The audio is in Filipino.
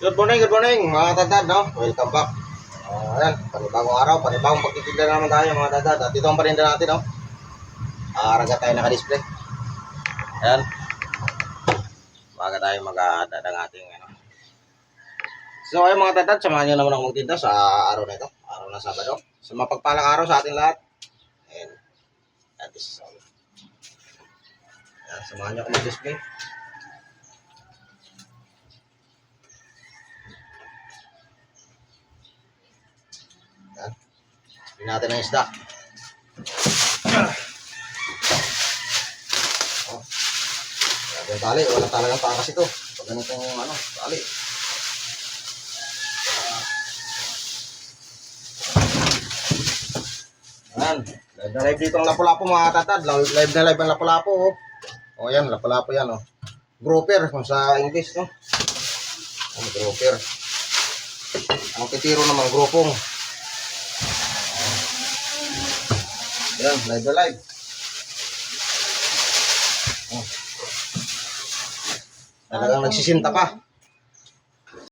Good morning mga tatad, no? Welcome back. Ayan, panibagong araw, panibagong pagtitignan naman tayo mga tatad. At ito ang parinda natin, no? Araga tayo naka-display. Ayan. Baga tayo mag-aadad ang ating, ano. So, ayun mga tatad, samahan nyo naman ako magtinda sa araw na ito. Araw na Sabado. So, mapagpalang araw sa ating lahat. Ayan. That is all. Ayan, samahan nyo ako mag-display. Ayan. Display natin ang isda. Oh. Yung tali, wala talagang takas ito. Pag ganitong ano, tali. Ayan, live na live dito ang Lapu-Lapu mga tatad. Live na live ang Lapu-Lapu. Oh. O yan, Lapu-Lapu yan. Oh. Grouper kung sa English, no? Ang grouper. Ang pitiro naman, grupong. Ayan, live na live. Oh. Talagang nagsisinta pa.